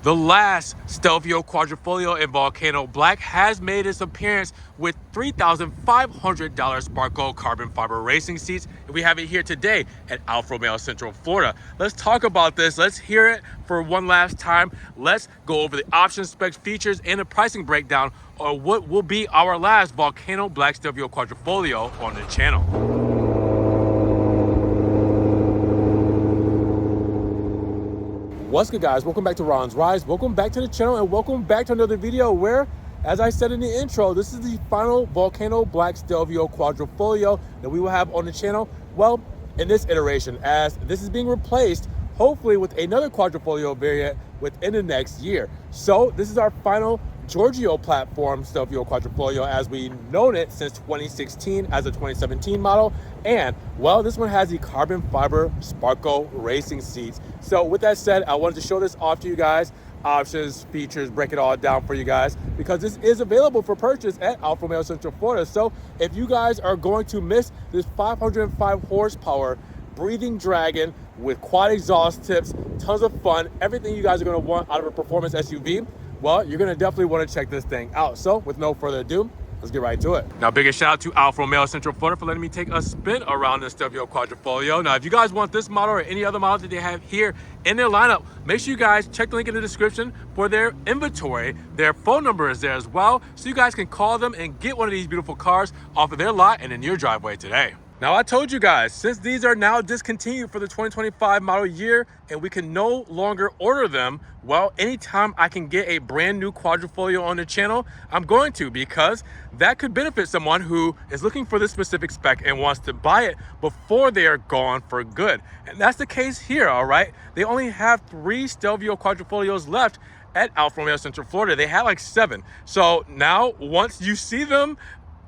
The last Stelvio Quadrifoglio in Vulcano Black has made its appearance with $3,500 Sparco carbon fiber racing seats. And we have it here today at Alfa Romeo Central Florida. Let's talk about this. Let's hear it for one last time. Let's go over the options, specs, features, and a pricing breakdown on what will be our last Vulcano Black Stelvio Quadrifoglio on the channel. What's good, guys? Welcome back to Ron's Rise. Welcome back to the channel and welcome back to another video where, as I said in the intro, this is the final Vulcano Black Stelvio Quadrifoglio that we will have on the channel. Well, in this iteration, as this is being replaced hopefully with another Quadrifoglio variant within the next year. So this is our final Giorgio platform Stelvio Quadrifoglio as we've known it since 2016 as a 2017 model. And well, this one has the carbon fiber Sparco racing seats. So with that said, I wanted to show this off to you guys. Options, features, break it all down for you guys because this is available for purchase at Alfa Romeo Central Florida. So if you guys are going to miss this 505 horsepower breathing dragon with quad exhaust tips, tons of fun, everything you guys are going to want out of a performance SUV, well, you're going to definitely want to check this thing out. So with no further ado, let's get right to it. Now, biggest shout out to Alfa Romeo Central Florida for letting me take a spin around the Stelvio Quadrifoglio. Now, if you guys want this model or any other model that they have here in their lineup, make sure you guys check the link in the description for their inventory. Their phone number is there as well, so you guys can call them and get one of these beautiful cars off of their lot and in your driveway today. Now, I told you guys, since these are now discontinued for the 2025 model year and we can no longer order them, well, anytime I can get a brand new Quadrifoglio on the channel, I'm going to, because that could benefit someone who is looking for this specific spec and wants to buy it before they are gone for good. And that's the case here, all right? They only have 3 Stelvio Quadrifoglios left at Alfa Romeo Central Florida. They had like 7. So now, once you see them,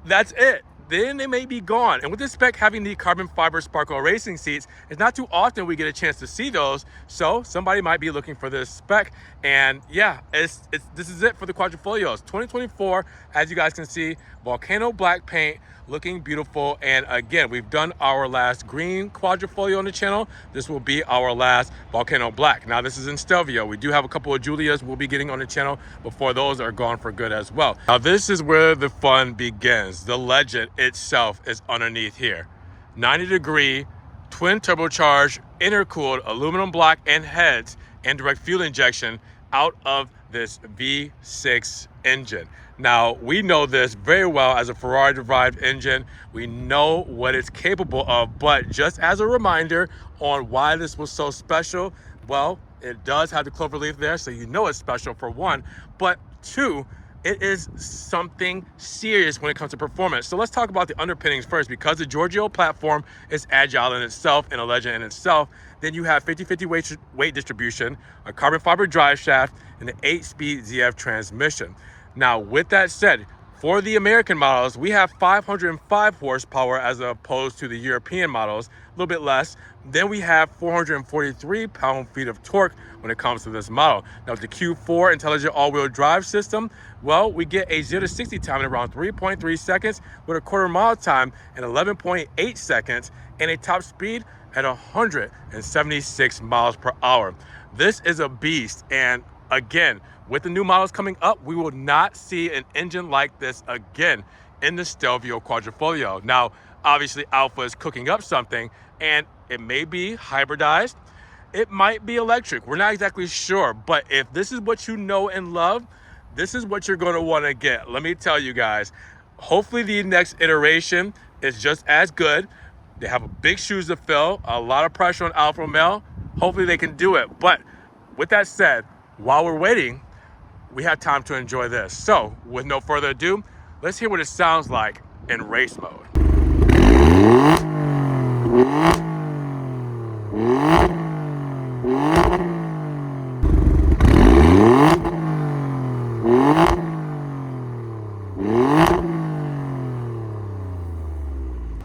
that's it. Then they may be gone. And with this spec having the carbon fiber Sparco racing seats, it's not too often we get a chance to see those. So somebody might be looking for this spec. And yeah, this is it for the Quadrifoglios. 2024, as you guys can see, Vulcano black paint, looking beautiful. And again, we've done our last green Quadrifoglio on the channel. This will be our last Vulcano black. Now, this is in Stelvio. We do have a couple of Giulias we'll be getting on the channel before those are gone for good as well. Now, this is where the fun begins. The legend itself is underneath here. 90-degree, twin turbocharged, intercooled aluminum block and heads and direct fuel injection out of this V6 engine. Now, we know this very well as a Ferrari-derived engine. We know what it's capable of, but just as a reminder on why this was so special, well, it does have the clover leaf there, so you know it's special for one, but two, it is something serious when it comes to performance. So let's talk about the underpinnings first. Because the Giorgio platform is agile in itself and a legend in itself, then you have 50-50 weight distribution, a carbon fiber drive shaft, and an 8-speed ZF transmission. Now, with that said, for the American models, we have 505 horsepower as opposed to the European models, a little bit less. Then we have 443 pound-feet of torque when it comes to this model. Now, with the Q4 intelligent all-wheel drive system, well, we get a 0 to 60 time in around 3.3 seconds with a quarter mile time in 11.8 seconds and a top speed at 176 miles per hour. This is a beast, and again, with the new models coming up, we will not see an engine like this again in the Stelvio Quadrifoglio. Now, obviously, Alfa is cooking up something, and it may be hybridized. It might be electric. We're not exactly sure, but if this is what you know and love, this is what you're going to want to get. Let me tell you guys, hopefully the next iteration is just as good. They have big shoes to fill, a lot of pressure on Alfa Romeo. Hopefully they can do it. But with that said, while we're waiting, we have time to enjoy this. So with no further ado, let's hear what it sounds like in race mode.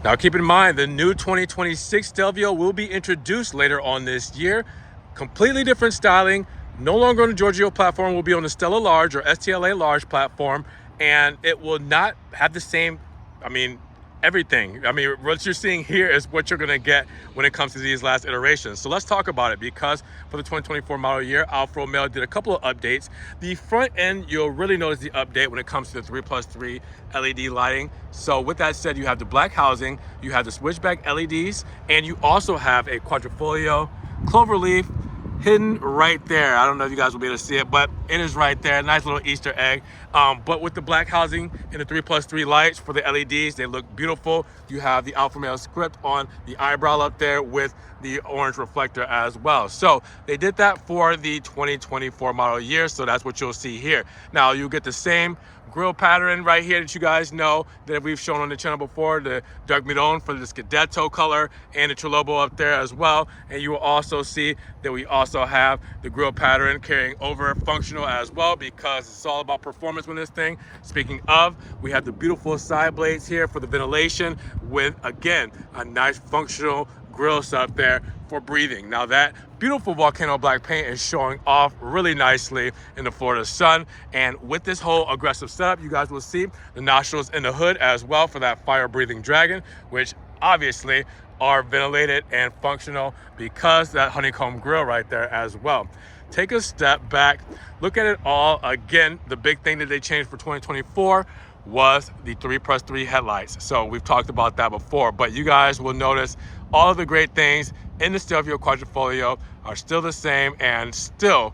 Now, keep in mind, the new 2026 Stelvio will be introduced later on this year. Completely different styling. No longer on the Giorgio platform, will be on the Stella Large or STLA Large platform, and it will not have the same, everything. I mean, what you're seeing here is what you're gonna get when it comes to these last iterations. So let's talk about it, because for the 2024 model year, Alfa Romeo did a couple of updates. The front end, you'll really notice the update when it comes to the 3+3 LED lighting. So with that said, you have the black housing, you have the switchback LEDs, and you also have a quadrifoglio cloverleaf hidden right there. I don't know if you guys will be able to see it, but it is right there. Nice little Easter egg. But with the black housing and the 3+3 lights for the LEDs, they look beautiful. You have the Alfa Romeo script on the eyebrow up there with the orange reflector as well. So they did that for the 2024 model year. So that's what you'll see here. Now you get the same grille pattern right here that you guys know that we've shown on the channel before, the dark midon for the Scudetto color and the Trilobo up there as well. And you will also see that we also have the grille pattern carrying over functional as well, because it's all about performance with this thing. Speaking of, we have the beautiful side blades here for the ventilation with, again, a nice functional grills up there for breathing. Now that beautiful Vulcano black paint is showing off really nicely in the Florida sun. And with this whole aggressive setup, you guys will see the nostrils in the hood as well for that fire breathing dragon, which obviously are ventilated and functional because that honeycomb grill right there as well. Take a step back, look at it all. Again, the big thing that they changed for 2024 was the 3+3 headlights. So we've talked about that before, but you guys will notice all of the great things in the Stelvio Quadrifoglio are still the same and still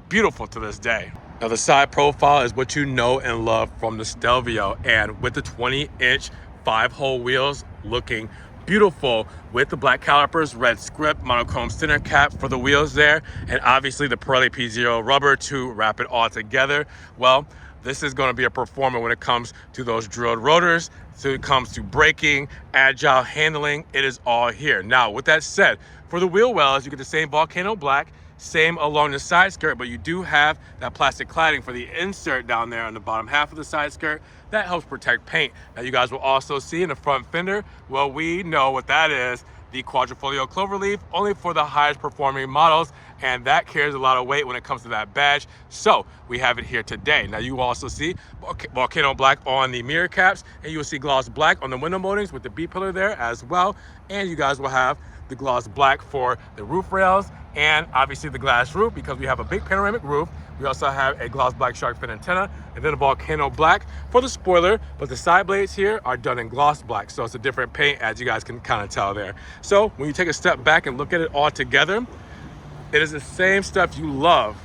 beautiful to this day. Now the side profile is what you know and love from the Stelvio, and with the 20-inch 5-hole wheels looking beautiful with the black calipers, red script, monochrome center cap for the wheels there, and obviously the Pirelli P0 rubber to wrap it all together. Well, this is going to be a performer when it comes to those drilled rotors, so it comes to braking, agile handling, it is all here. Now, with that said, for the wheel wells, you get the same Vulcano black, same along the side skirt, but you do have that plastic cladding for the insert down there on the bottom half of the side skirt. That helps protect paint. Now, you guys will also see in the front fender, well, we know what that is, the Quadrifoglio cloverleaf, only for the highest performing models, and that carries a lot of weight when it comes to that badge. So we have it here today. Now you will also see Vulcano black on the mirror caps, and you will see gloss black on the window moldings with the B pillar there as well. And you guys will have the gloss black for the roof rails and obviously the glass roof, because we have a big panoramic roof. We also have a gloss black shark fin antenna, and then a Vulcano black for the spoiler, but the side blades here are done in gloss black, so it's a different paint, as you guys can kind of tell there. So when you take a step back and look at it all together, it is the same stuff you love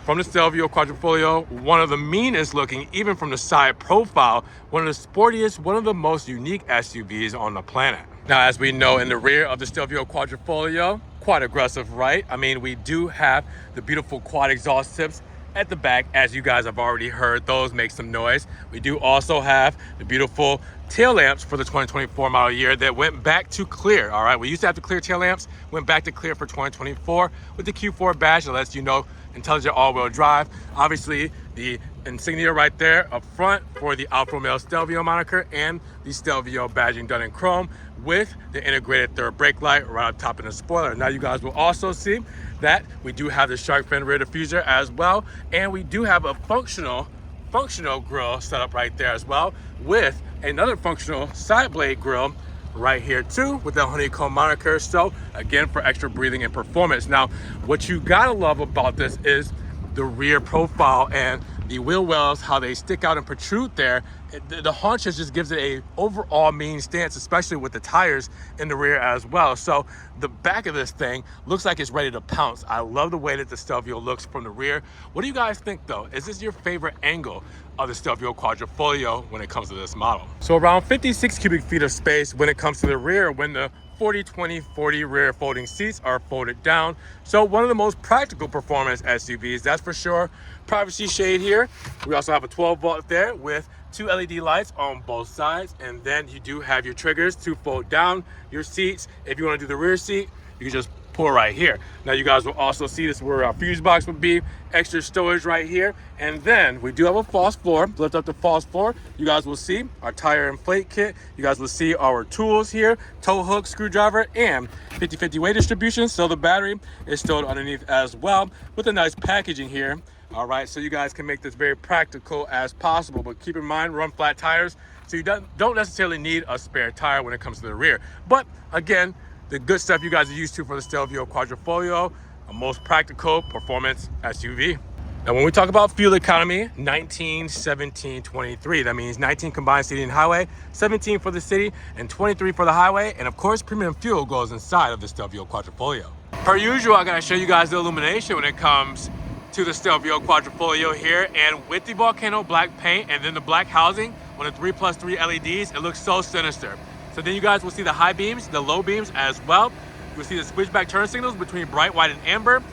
from the Stelvio Quadrifoglio, one of the meanest looking, even from the side profile, one of the sportiest, one of the most unique SUVs on the planet. Now, as we know, in the rear of the Stelvio Quadrifoglio, quite aggressive, right? I mean, we do have the beautiful quad exhaust tips at the back, as you guys have already heard. Those make some noise. We do also have the beautiful tail lamps for the 2024 model year that went back to clear. All right, we used to have the clear tail lamps, went back to clear for 2024 with the Q4 badge that lets you know intelligent all-wheel drive. Obviously, the insignia right there up front for the Alfa Romeo Stelvio moniker, and the Stelvio badging done in chrome with the integrated third brake light right on top of the spoiler. Now you guys will also see that we do have the shark fin rear diffuser as well, and we do have a functional grille set up right there as well, with another functional side blade grille right here too with the honeycomb moniker. So again, for extra breathing and performance. Now, what you gotta love about this is the rear profile and the wheel wells, how they stick out and protrude there. The haunches just gives it a overall mean stance, especially with the tires in the rear as well. So the back of this thing looks like it's ready to pounce. I love the way that the Stelvio looks from the rear. What do you guys think though? Is this your favorite angle of the Stelvio Quadrifoglio when it comes to this model? So around 56 cubic feet of space when it comes to the rear, when the 40-20-40 rear folding seats are folded down. So one of the most practical performance SUVs, that's for sure. Privacy shade here. We also have a 12-volt there with 2 LED lights on both sides, and then you do have your triggers to fold down your seats. If you want to do the rear seat, you can just pull right here. Now you guys will also see this where our fuse box would be, extra storage right here, and then we do have a false floor. Lift up the false floor, you guys will see our tire inflate kit. You guys will see our tools here, tow hook, screwdriver, and 50-50 weight distribution. So the battery is stored underneath as well, with a nice packaging here All right, so you guys can make this very practical as possible, but keep in mind, run flat tires, so you don't necessarily need a spare tire when it comes to the rear. But again, the good stuff you guys are used to for the Stelvio Quadrifoglio, a most practical performance SUV. Now, when we talk about fuel economy, 19, 17, 23. That means 19 combined city and highway, 17 for the city, and 23 for the highway. And of course, premium fuel goes inside of the Stelvio Quadrifoglio. Per usual, I gotta show you guys the illumination when it comes to the Stelvio Quadrifoglio here. And with the Vulcano black paint and then the black housing on the 3+3 LEDs, it looks so sinister. So then you guys will see the high beams, the low beams as well. You'll see the switchback turn signals between bright white and amber.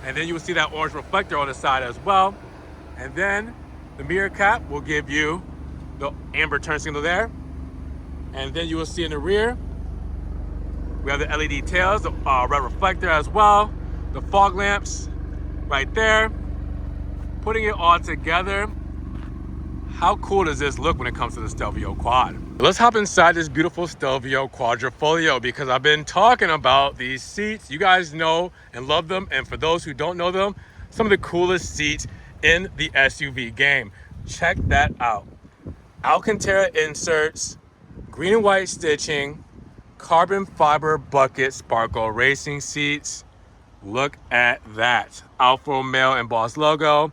And then you will see that orange reflector on the side as well. And then the mirror cap will give you the amber turn signal there. And then you will see in the rear, we have the LED tails, the red reflector as well, the fog lamps right there. Putting it all together, how cool does this look when it comes to the Stelvio Quad? Let's hop inside this beautiful Stelvio Quadrifoglio because I've been talking about these seats. You guys know and love them. And for those who don't know them, some of the coolest seats in the SUV game. Check that out. Alcantara inserts, green and white stitching, carbon fiber bucket Sparco racing seats. Look at that. Alfa Romeo embossed logo.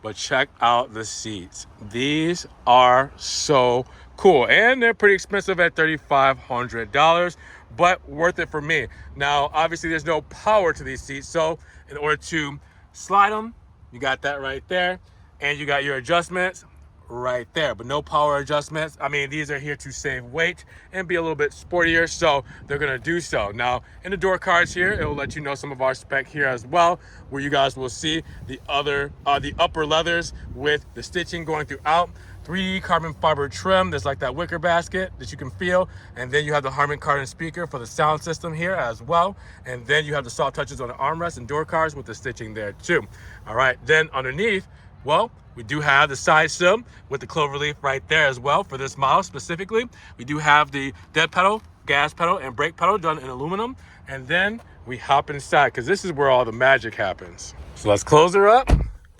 But check out the seats. These are so cool. And they're pretty expensive at $3,500, but worth it for me. Now, obviously there's no power to these seats. So in order to slide them, you got that right there. And you got your adjustments right there, but no power adjustments. I mean, these are here to save weight and be a little bit sportier, so they're gonna do so. Now, in the door cards here, it will let you know some of our spec here as well, where you guys will see the upper leathers with the stitching going throughout. 3D carbon fiber trim. There's like that wicker basket that you can feel. And then you have the Harman Kardon speaker for the sound system here as well. And then you have the soft touches on the armrest and door cards with the stitching there too. All right, then underneath, well, we do have the side sill with the cloverleaf right there as well for this model specifically. We do have the dead pedal, gas pedal, and brake pedal done in aluminum. And then we hop inside because this is where all the magic happens. So let's close her up,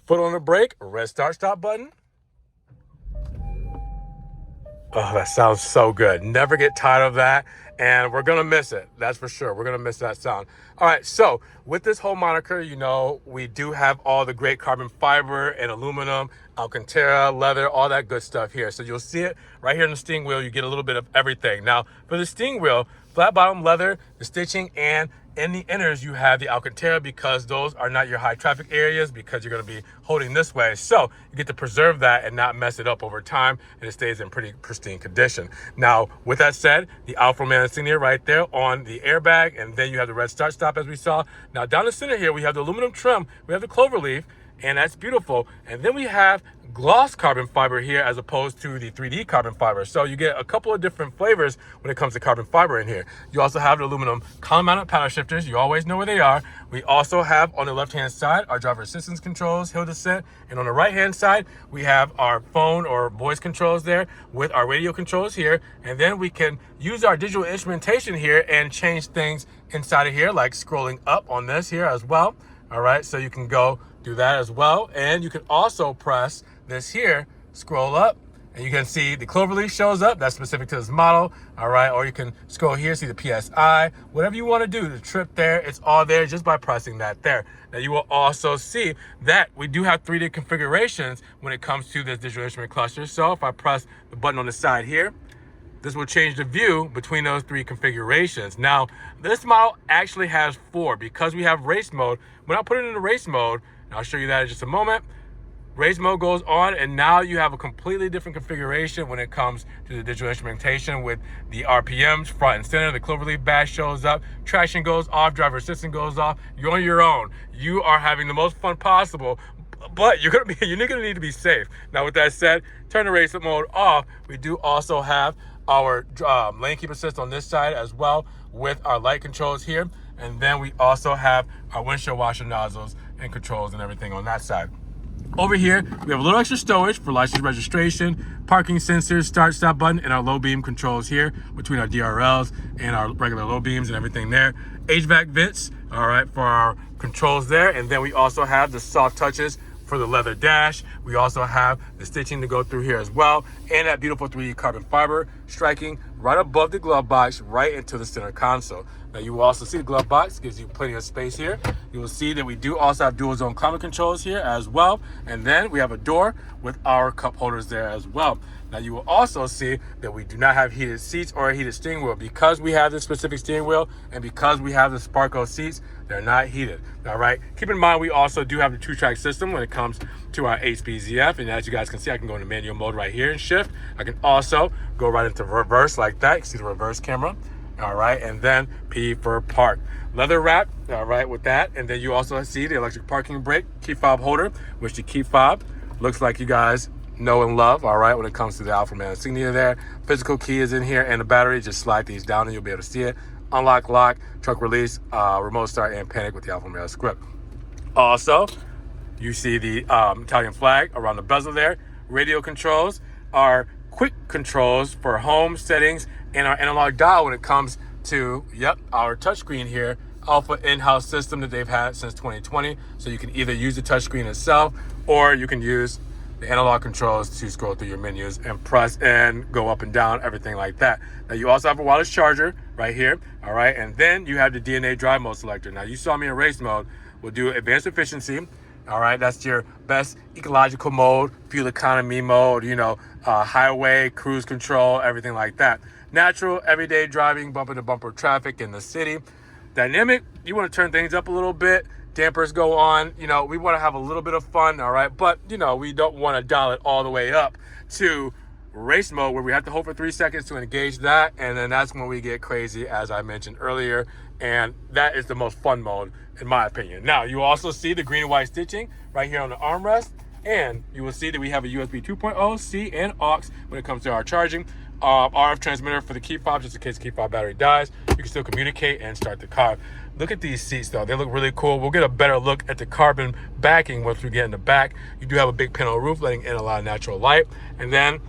foot on the brake, red start stop button. Oh, that sounds so good. Never get tired of that. And we're going to miss it. That's for sure. We're going to miss that sound. All right. So with this whole moniker, you know, we do have all the great carbon fiber and aluminum, Alcantara, leather, all that good stuff here. So you'll see it right here in the steering wheel. You get a little bit of everything. Now for the steering wheel, flat bottom leather, the stitching, and in the inners, you have the Alcantara because those are not your high traffic areas because you're going to be holding this way. So you get to preserve that and not mess it up over time, and it stays in pretty pristine condition. Now, with that said, the Alfa Romeo insignia right there on the airbag, and then you have the red start stop as we saw. Now down the center here, we have the aluminum trim, we have the clover leaf, and that's beautiful. And then we have gloss carbon fiber here as opposed to the 3D carbon fiber. So you get a couple of different flavors when it comes to carbon fiber in here. You also have the aluminum column mounted paddle shifters. You always know where they are. We also have on the left-hand side our driver assistance controls, hill descent. And on the right-hand side, we have our phone or voice controls there with our radio controls here. And then we can use our digital instrumentation here and change things inside of here, like scrolling up on this here as well. All right, so you can go do that as well. And you can also press this here, scroll up, and you can see the cloverleaf shows up. That's specific to this model. All right, or you can scroll here, see the PSI, whatever you want to do, the trip there, it's all there just by pressing that there. Now you will also see that we do have 3D configurations when it comes to this digital instrument cluster. So if I press the button on the side here, this will change the view between those three configurations. Now, this model actually has 4 because we have race mode. When I put it in the race mode, and I'll show you that in just a moment, race mode goes on, and now you have a completely different configuration when it comes to the digital instrumentation with the RPMs front and center. The cloverleaf badge shows up, traction goes off, driver assistance goes off. You're on your own. You are having the most fun possible, but you're gonna need to be safe. Now, with that said, turn the race mode off. We do also have our lane keep assist on this side as well with our light controls here. And then we also have our windshield washer nozzles and controls and everything on that side. Over here, we have a little extra storage for license registration, parking sensors, start stop button, and our low beam controls here between our DRLs and our regular low beams and everything there. HVAC vents, all right, for our controls there. And then we also have the soft touches for the leather dash. We also have the stitching to go through here as well, and that beautiful 3D carbon fiber striking right above the glove box, right into the center console. Now you will also see the glove box gives you plenty of space here. You will see that we do also have dual zone climate controls here as well, and then we have a door with our cup holders there as well. Now you will also see that we do not have heated seats or a heated steering wheel. Because we have this specific steering wheel and because we have the Sparco seats, they're not heated. All right, keep in mind we also do have the 2-track system when it comes to our HPZF, and as you guys can see, I can go into manual mode right here and shift. I can also go right into reverse like that. You can see the reverse camera. All right, and then P for park. Leather wrap, all right, with that. And then you also see the electric parking brake key fob holder, which the key fob looks like you guys know and love, all right, when it comes to the Alfa Romeo insignia there. Physical key is in here, and the battery. Just slide these down and you'll be able to see it. Unlock, lock, truck release, remote start, and panic with the Alfa Romeo script. Also, you see the Italian flag around the bezel there. Radio controls are quick controls for home settings, and our analog dial when it comes to, our touchscreen here. Alfa in-house system that they've had since 2020. So you can either use the touchscreen itself, or you can use the analog controls to scroll through your menus and press and go up and down, everything like that. Now you also have a wireless charger right here, all right? And then you have the DNA drive mode selector. Now you saw me in race mode. We'll do advanced efficiency, all right? That's your best ecological mode, fuel economy mode, highway, cruise control, everything like that. Natural, everyday driving, bumper to bumper traffic in the city. Dynamic, you want to turn things up a little bit. Dampers go on, we want to have a little bit of fun, all right? But, we don't want to dial it all the way up to race mode where we have to hold for 3 seconds to engage that. And then that's when we get crazy, as I mentioned earlier. And that is the most fun mode, in my opinion. Now, you also see the green and white stitching right here on the armrest. And you will see that we have a USB 2.0, C, and aux when it comes to our charging. RF transmitter for the key fob, just in case the key fob battery dies. You can still communicate and start the car. Look at these seats though, they look really cool. We'll get a better look at the carbon backing once we get in the back. You do have a big panel roof letting in a lot of natural light. And then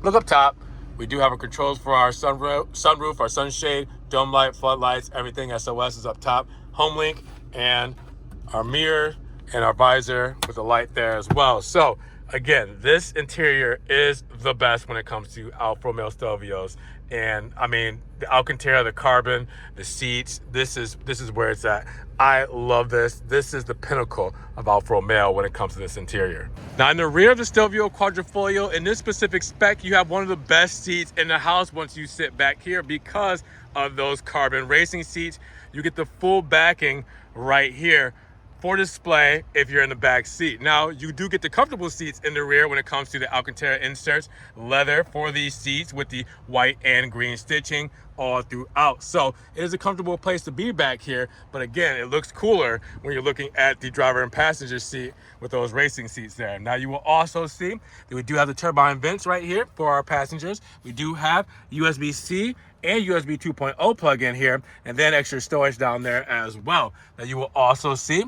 look up top, we do have a controls for our sunroof, our sunshade, dome light, floodlights, everything. SOS is up top, home link, and our mirror and our visor with the light there as well. So again, this interior is the best when it comes to Alfa Romeo Stelvios. And I mean, the Alcantara, the carbon, the seats, this is where it's at. I love this. This is the pinnacle of Alfa Romeo when it comes to this interior. Now, in the rear of the Stelvio Quadrifoglio, in this specific spec, you have one of the best seats in the house once you sit back here because of those carbon racing seats. You get the full backing right here for display if you're in the back seat. Now, you do get the comfortable seats in the rear when it comes to the Alcantara inserts, leather for these seats with the white and green stitching all throughout. So it is a comfortable place to be back here, but again, it looks cooler when you're looking at the driver and passenger seat with those racing seats there. Now, you will also see that we do have the turbine vents right here for our passengers. We do have USB-C and USB 2.0 plug-in here, and then extra storage down there as well. Now, you will also see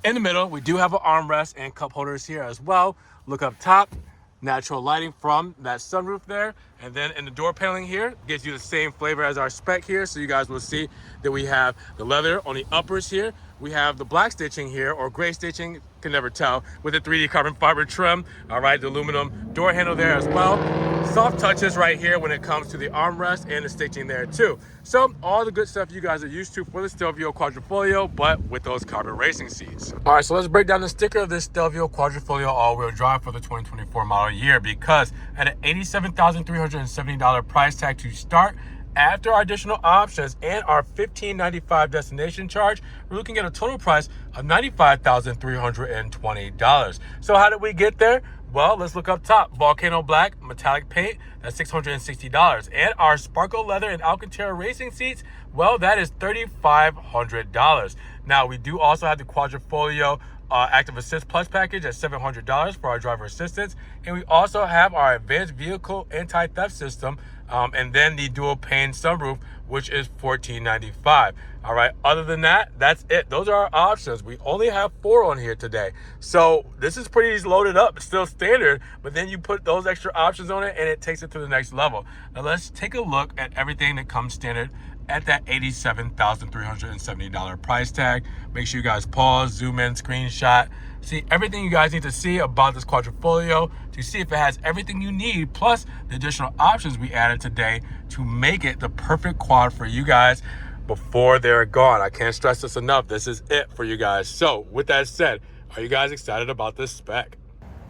in the middle, we do have an armrest and cup holders here as well. Look up top, natural lighting from that sunroof there. And then in the door paneling here, gives you the same flavor as our spec here. So you guys will see that we have the leather on the uppers here. We have the black stitching here, or gray stitching, can never tell, with the 3D carbon fiber trim. All right, the aluminum door handle there as well. Soft touches right here when it comes to the armrest and the stitching there too. So all the good stuff you guys are used to for the Stelvio Quadrifoglio, but with those carbon racing seats. All right, so let's break down the sticker of this Stelvio Quadrifoglio all-wheel drive for the 2024 model year, because at an $87,370 price tag to start, after our additional options and our $1,595 destination charge, we're looking at a total price of $95,320. So how did we get there? Well, let's look up top. Vulcano Black metallic paint, that's $660. And our Sparco leather and Alcantara racing seats, well, that is $3,500. Now, we do also have the Quadrifoglio Active Assist Plus package at $700 for our driver assistance. And we also have our advanced vehicle anti-theft system, and then the dual pane sunroof, which is $1,495. All right, other than that, that's it. Those are our options. We only have 4 on here today. So this is pretty loaded up. It's still standard, but then you put those extra options on it and it takes it to the next level. Now let's take a look at everything that comes standard at that $87,370 price tag. Make sure you guys pause, zoom in, screenshot, see everything you guys need to see about this Quadrifoglio, to see if it has everything you need, plus the additional options we added today to make it the perfect quad for you guys before they're gone. I can't stress this enough. This is it for you guys. So with that said, are you guys excited about this spec?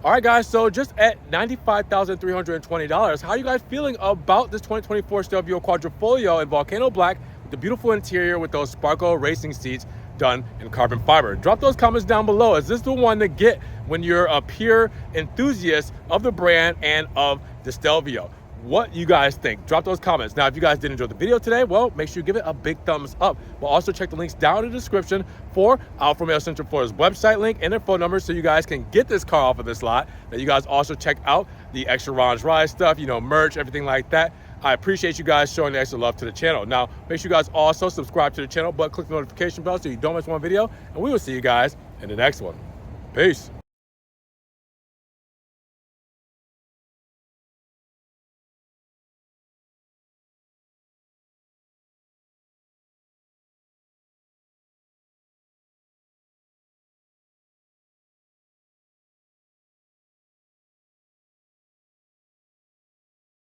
All right, guys, so just at $95,320, how are you guys feeling about this 2024 Stelvio Quadrifoglio in Vulcano Black with the beautiful interior with those Sparco racing seats done in carbon fiber? Drop those comments down below. Is this the one to get when you're a pure enthusiast of the brand and of the Stelvio? What you guys think? Drop those comments. Now, if you guys did enjoy the video today, well, make sure you give it a big thumbs up. But also check the links down in the description for Alfa Romeo Central Florida's website link and their phone number so you guys can get this car off of this lot. That you guys also check out the extra Ron's Ride stuff, you know, merch, everything like that. I appreciate you guys showing the extra love to the channel. Now, make sure you guys also subscribe to the channel, but click the notification bell so you don't miss one video. And we will see you guys in the next one. Peace.